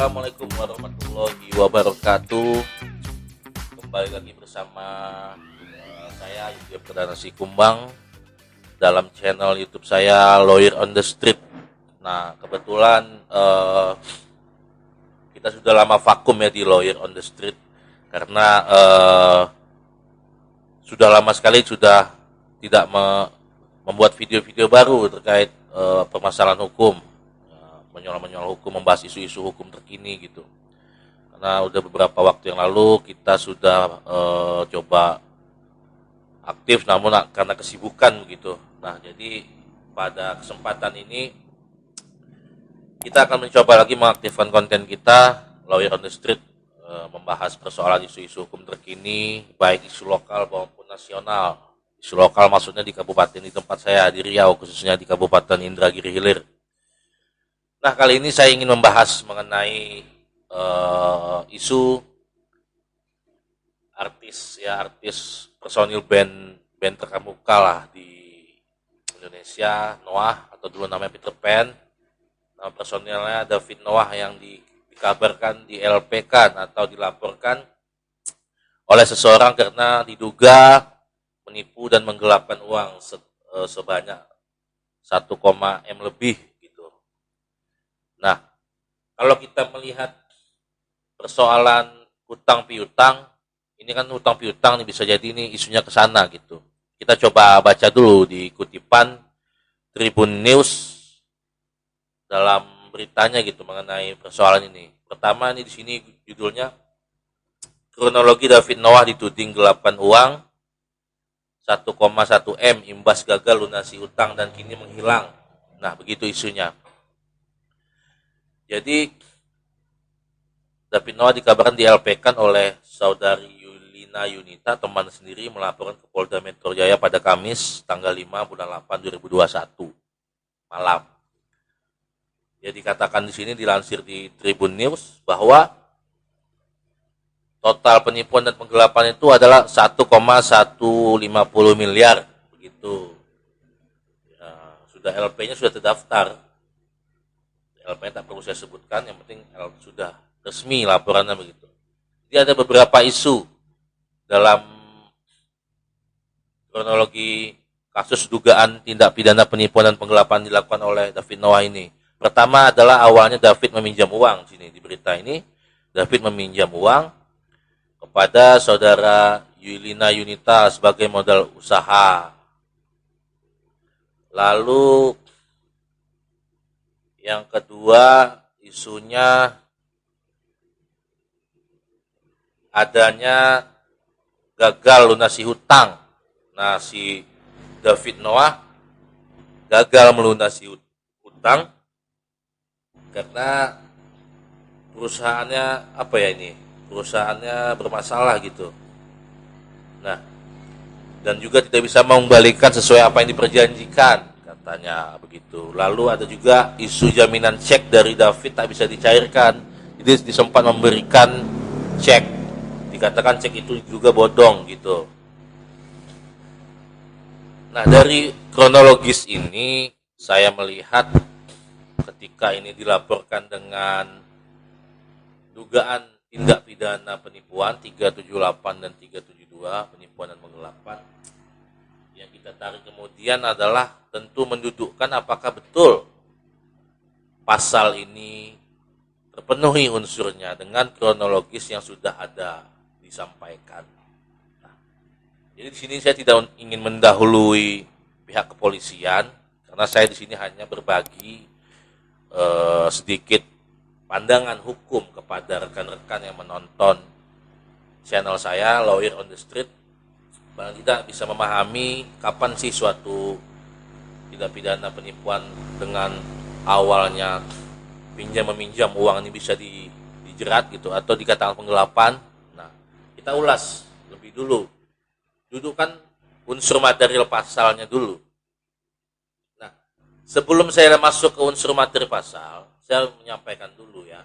Assalamualaikum warahmatullahi wabarakatuh. Kembali lagi bersama saya Yudhya Perdana Sikumbang dalam channel YouTube saya Lawyer on the Street. Nah, kebetulan kita sudah lama vakum ya di Lawyer on the Street karena sudah lama sekali sudah tidak membuat video-video baru terkait permasalahan hukum, menyoal hukum, membahas isu-isu hukum terkini gitu. Karena udah beberapa waktu yang lalu kita sudah coba aktif, namun karena kesibukan begitu. Nah, jadi pada kesempatan ini kita akan mencoba lagi mengaktifkan konten kita Lawyer on the Street, membahas persoalan isu-isu hukum terkini, baik isu lokal maupun nasional. Isu lokal maksudnya di kabupaten di tempat saya di Riau, khususnya di Kabupaten Indragiri Hilir. Nah, kali ini saya ingin membahas mengenai isu artis personil band terkemuka lah di Indonesia, Noah atau dulu namanya Peter Pan. Nama personilnya David Noah yang dikabarkan di LP-kan atau dilaporkan oleh seseorang karena diduga menipu dan menggelapkan uang sebanyak 1,M lebih. Nah, kalau kita melihat persoalan hutang piutang, ini kan hutang piutang nih bisa jadi ini isunya ke sana gitu. Kita coba baca dulu di kutipan Tribun News dalam beritanya gitu mengenai persoalan ini. Pertama ini di sini judulnya kronologi David Noah dituding gelapan uang 1,1 M imbas gagal lunasi hutang dan kini menghilang. Nah, begitu isunya. Jadi David Noah dikabarkan di-LP-kan oleh saudari Yulina Yunita, teman sendiri, melaporkan ke Polda Metro Jaya pada Kamis tanggal 5 bulan 8 2021 malam. Jadi katakan di sini dilansir di Tribun News bahwa total penipuan dan penggelapan itu adalah 1,150 miliar begitu. Ya, sudah LP-nya sudah terdaftar. LP tak perlu saya sebutkan, yang penting sudah resmi laporannya begitu. Jadi ada beberapa isu dalam kronologi kasus dugaan tindak pidana penipuan dan penggelapan dilakukan oleh David Noah ini. Pertama adalah awalnya David meminjam uang. Sini di berita ini, David meminjam uang kepada saudara Yulina Yunita sebagai modal usaha. Lalu yang kedua, isunya adanya gagal lunasi hutang. Nah, si David Noah gagal melunasi hutang karena perusahaannya perusahaannya bermasalah gitu. Nah, dan juga tidak bisa mengembalikan sesuai apa yang diperjanjikan, katanya begitu. Lalu ada juga isu jaminan cek dari David tak bisa dicairkan. Jadi disempat memberikan cek, dikatakan cek itu juga bodong gitu. Nah, dari kronologis ini saya melihat ketika ini dilaporkan dengan dugaan tindak pidana penipuan 378 dan 372 penipuan dan penggelapan, yang kita tarik kemudian adalah tentu mendudukkan apakah betul pasal ini terpenuhi unsurnya dengan kronologis yang sudah ada disampaikan. Nah, jadi di sini saya tidak ingin mendahului pihak kepolisian karena saya di sini hanya berbagi sedikit pandangan hukum kepada rekan-rekan yang menonton channel saya Lawyer on the Street. Paling tidak bisa memahami kapan sih suatu tindak pidana penipuan dengan awalnya meminjam uang ini bisa dijerat gitu atau dikatakan penggelapan. Nah, kita ulas lebih dulu. Dudukkan unsur material pasalnya dulu. Nah, sebelum saya masuk ke unsur materi pasal, saya menyampaikan dulu ya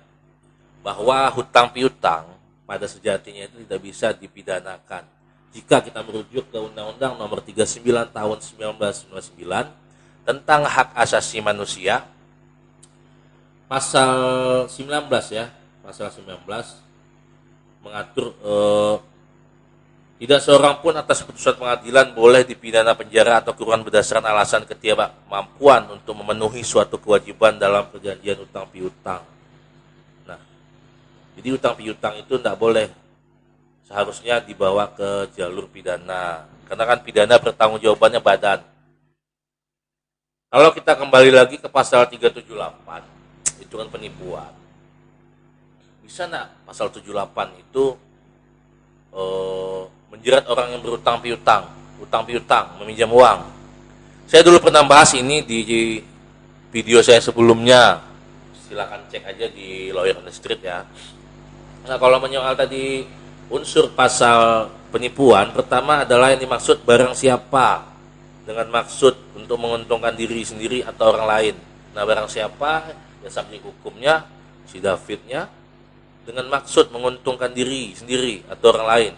bahwa hutang piutang pada sejatinya itu tidak bisa dipidanakan. Jika kita merujuk ke Undang-Undang Nomor 39 Tahun 1999 tentang hak asasi manusia, pasal 19 ya, pasal 19 mengatur tidak seorang pun atas putusan pengadilan boleh dipidana penjara atau kurungan berdasarkan alasan ketidakmampuan untuk memenuhi suatu kewajiban dalam perjanjian utang piutang. Nah, jadi utang piutang itu tidak boleh seharusnya dibawa ke jalur pidana, karena kan pidana pertanggungjawabannya badan. Kalau kita kembali lagi ke pasal 378, itu kan penipuan. Bisa enggak pasal 78 itu menjerat orang yang berutang piutang, utang piutang, meminjam uang? Saya dulu pernah bahas ini di video saya sebelumnya. Silakan cek aja di Lawyer on the Street ya. Nah, kalau menyoal tadi unsur pasal penipuan, pertama adalah yang dimaksud barang siapa, dengan maksud untuk menguntungkan diri sendiri atau orang lain. Nah, barang siapa ya subjek hukumnya si Davidnya, dengan maksud menguntungkan diri sendiri atau orang lain.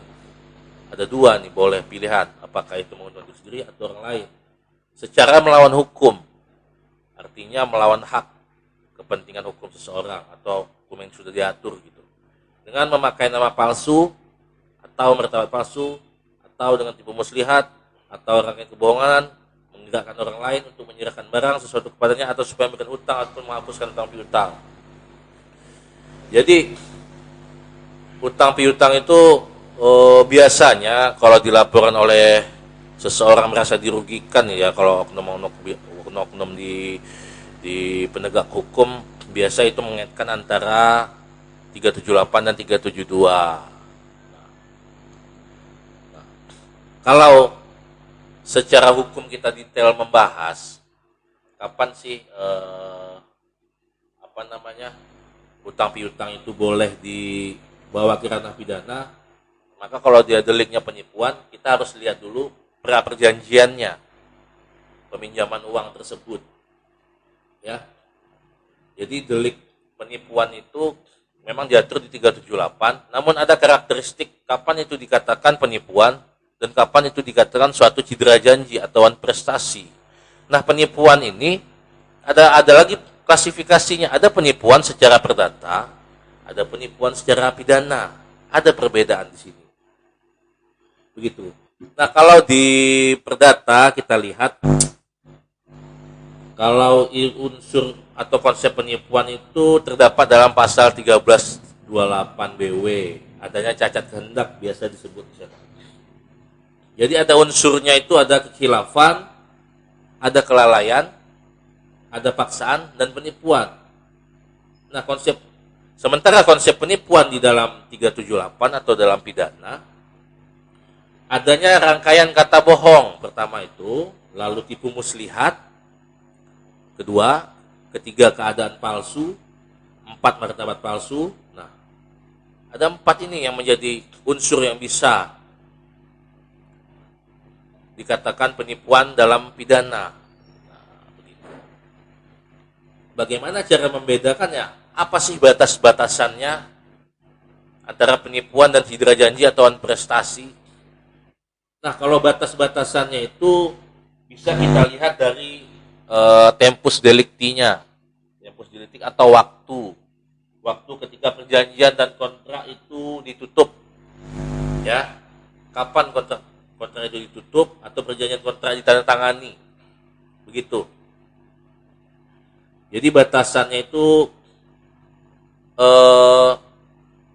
Ada dua nih, boleh pilihan, apakah itu menguntungkan diri sendiri atau orang lain. Secara melawan hukum, artinya melawan hak kepentingan hukum seseorang atau hukum yang sudah diatur gitu. Dengan memakai nama palsu atau martabat palsu, atau dengan tipu muslihat atau rangkaian kebohongan, menggerakkan orang lain untuk menyerahkan barang sesuatu kepadanya atau supaya memberikan utang ataupun menghapuskan utang piutang. Jadi utang piutang itu biasanya kalau dilaporkan oleh seseorang merasa dirugikan ya, kalau oknum di penegak hukum biasa itu mengaitkan antara 378 dan 372. Nah, kalau secara hukum kita detail membahas kapan sih utang piutang itu boleh dibawa ke ranah pidana, maka kalau dia deliknya penipuan, kita harus lihat dulu pra perjanjiannya peminjaman uang tersebut ya. Jadi delik penipuan itu memang diatur di 378, namun ada karakteristik kapan itu dikatakan penipuan dan kapan itu dikatakan suatu cedera janji atau prestasi. Nah, penipuan ini ada lagi klasifikasinya. Ada penipuan secara perdata, ada penipuan secara pidana. Ada perbedaan di sini. Begitu. Nah, kalau di perdata kita lihat, kalau unsur atau konsep penipuan itu terdapat dalam pasal 1328 BW. Adanya cacat kehendak biasa disebut di sana. Jadi ada unsurnya itu, ada kekhilafan, ada kelalaian, ada paksaan, dan penipuan. Nah, sementara konsep penipuan di dalam 378 atau dalam pidana, adanya rangkaian kata bohong, pertama itu, lalu tipu muslihat, kedua, ketiga keadaan palsu, 4 martabat palsu. Nah, ada 4 ini yang menjadi unsur yang bisa dikatakan penipuan dalam pidana. Nah, begitu. Bagaimana cara membedakannya? Apa sih batas-batasannya antara penipuan dan cedera janji atau prestasi? Nah, kalau batas-batasannya itu bisa kita lihat dari tempus delictinya, tempus delicti atau waktu ketika perjanjian dan kontrak itu ditutup, ya. Kapan kontrak itu ditutup atau perjanjian kontrak ditandatangani, begitu. Jadi batasannya itu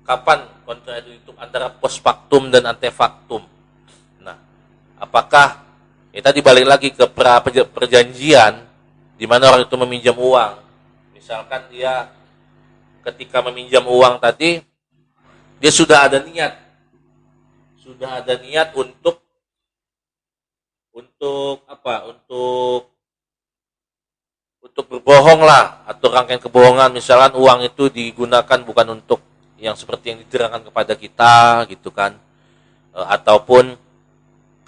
kapan kontrak itu ditutup, antara post factum dan ante factum. Nah, apakah tadi balik lagi ke perjanjian di mana orang itu meminjam uang. Misalkan dia ketika meminjam uang tadi dia sudah ada niat untuk berbohong lah, atau rangkaian kebohongan. Misalkan uang itu digunakan bukan untuk yang seperti yang diterangkan kepada kita gitu kan, ataupun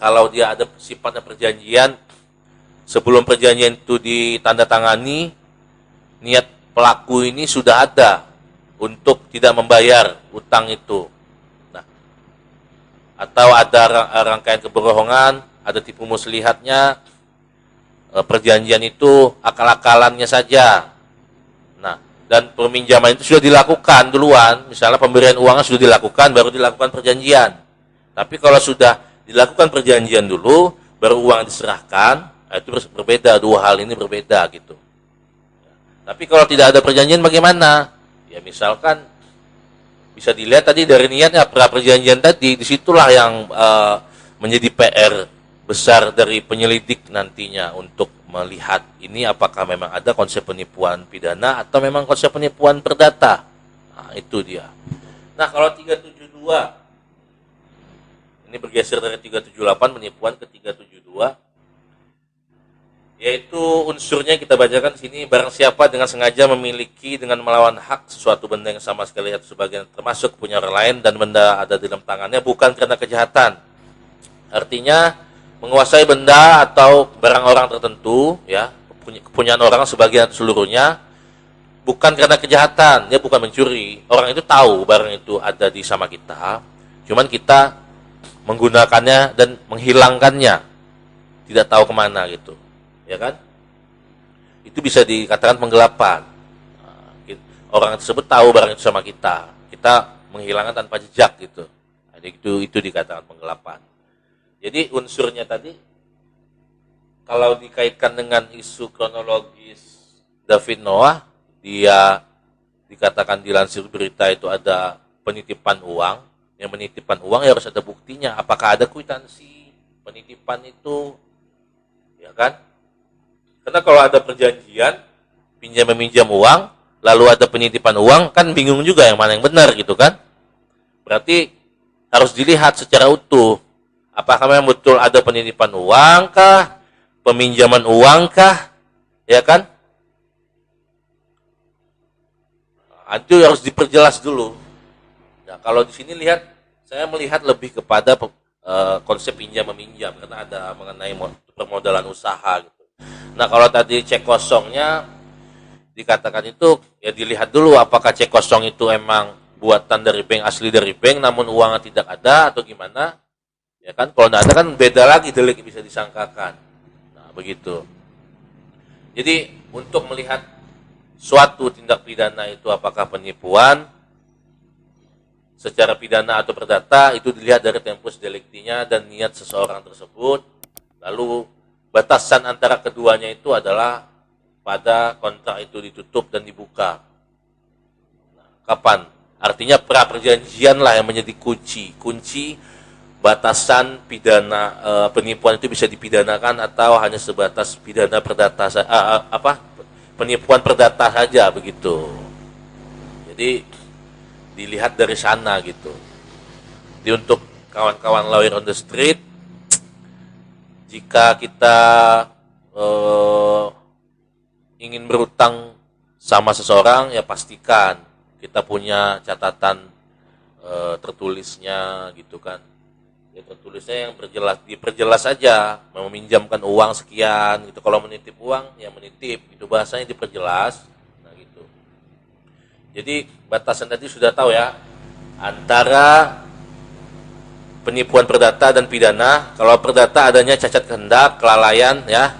kalau dia ada sifatnya perjanjian, sebelum perjanjian itu ditandatangani, niat pelaku ini sudah ada untuk tidak membayar utang itu. Nah, atau ada rangkaian kebohongan, ada tipu muslihatnya, perjanjian itu akal-akalannya saja. Nah, dan peminjaman itu sudah dilakukan duluan, misalnya pemberian uangnya sudah dilakukan, baru dilakukan perjanjian. Tapi kalau sudah dilakukan perjanjian dulu, baru uang diserahkan, itu berbeda, dua hal ini berbeda gitu. Tapi kalau tidak ada perjanjian bagaimana? Ya misalkan bisa dilihat tadi dari niatnya pra perjanjian tadi, disitulah yang menjadi PR besar dari penyelidik nantinya untuk melihat ini apakah memang ada konsep penipuan pidana atau memang konsep penipuan perdata. Nah, itu dia. Nah, kalau 372 ini bergeser dari 378 penipuan ke 372, yaitu unsurnya kita bacakan di sini, barang siapa dengan sengaja memiliki dengan melawan hak sesuatu benda yang sama sekali atau sebagian termasuk punya orang lain dan benda ada di dalam tangannya bukan karena kejahatan. Artinya menguasai benda atau barang orang tertentu, ya, kepunyaan orang sebagian atau seluruhnya, bukan karena kejahatan, dia bukan mencuri. Orang itu tahu barang itu ada di sama kita, cuman kita menggunakannya dan menghilangkannya, tidak tahu kemana gitu, ya kan? Itu bisa dikatakan penggelapan. Orang tersebut tahu barang itu sama kita, kita menghilangkan tanpa jejak gitu. Jadi itu dikatakan penggelapan. Jadi unsurnya tadi, kalau dikaitkan dengan isu kronologis David Noah, dia dikatakan dilansir berita itu ada penitipan uang. Yang menitipkan uang ya harus ada buktinya. Apakah ada kwitansi penitipan itu, ya kan? Karena kalau ada perjanjian pinjam-meminjam uang, lalu ada penitipan uang, kan bingung juga yang mana yang benar gitu kan? Berarti harus dilihat secara utuh. Apakah memang betul ada penitipan uang kah? Peminjaman uang kah? Ya kan? Itu harus diperjelas dulu. Nah, kalau di sini lihat, saya melihat lebih kepada konsep pinjam-meminjam. Karena ada mengenai permodalan usaha gitu. Nah, kalau tadi cek kosongnya dikatakan itu, ya dilihat dulu apakah cek kosong itu emang buatan dari bank, asli dari bank, namun uangnya tidak ada atau gimana. Ya kan, kalau tidak ada kan beda lagi delik bisa disangkakan. Nah, begitu. Jadi, untuk melihat suatu tindak pidana itu apakah penipuan secara pidana atau perdata, itu dilihat dari tempus delictinya dan niat seseorang tersebut. Lalu, batasan antara keduanya itu adalah pada kontrak itu ditutup dan dibuka. Nah, kapan? Artinya pra perjanjian lah yang menjadi kunci batasan pidana penipuan itu bisa dipidanakan atau hanya sebatas pidana perdata penipuan perdata saja begitu. Jadi dilihat dari sana gitu. Jadi untuk kawan-kawan lawyer on the street, jika kita ingin berutang sama seseorang, ya pastikan kita punya catatan tertulisnya gitu kan. Ya, tertulisnya yang diperjelas saja, meminjamkan uang sekian gitu. Kalau menitip uang ya menitip, itu bahasanya diperjelas. Nah gitu. Jadi batasan tadi sudah tahu ya, antara penipuan perdata dan pidana. Kalau perdata adanya cacat kehendak, kelalaian ya.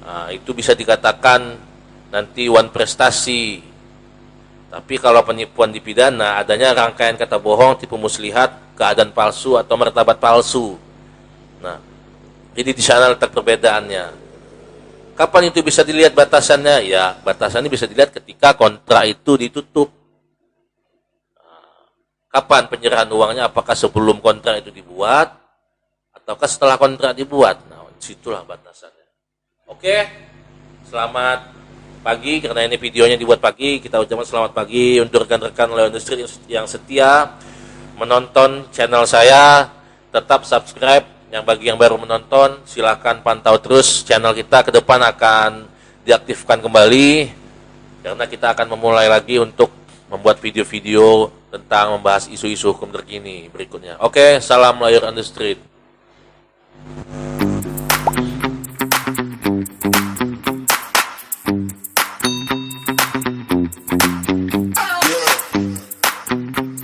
Nah, itu bisa dikatakan nanti wan prestasi. Tapi kalau penipuan di pidana adanya rangkaian kata bohong, tipu muslihat, keadaan palsu atau martabat palsu. Nah, jadi di sana letak perbedaannya. Kapan itu bisa dilihat batasannya? Ya, batasannya bisa dilihat ketika kontrak itu ditutup. Nah, kapan penyerahan uangnya? Apakah sebelum kontrak itu dibuat ataukah setelah kontrak dibuat? Nah, situlah batasannya. Oke, selamat pagi, karena ini videonya dibuat pagi. Kita ucapkan selamat pagi untuk rekan-rekan lawyer industri yang setia menonton channel saya. Tetap subscribe. Yang bagi yang baru menonton, silahkan pantau terus channel kita. Ke depan akan diaktifkan kembali karena kita akan memulai lagi untuk membuat video-video tentang membahas isu-isu hukum terkini berikutnya. Oke, salam lawyer on the street.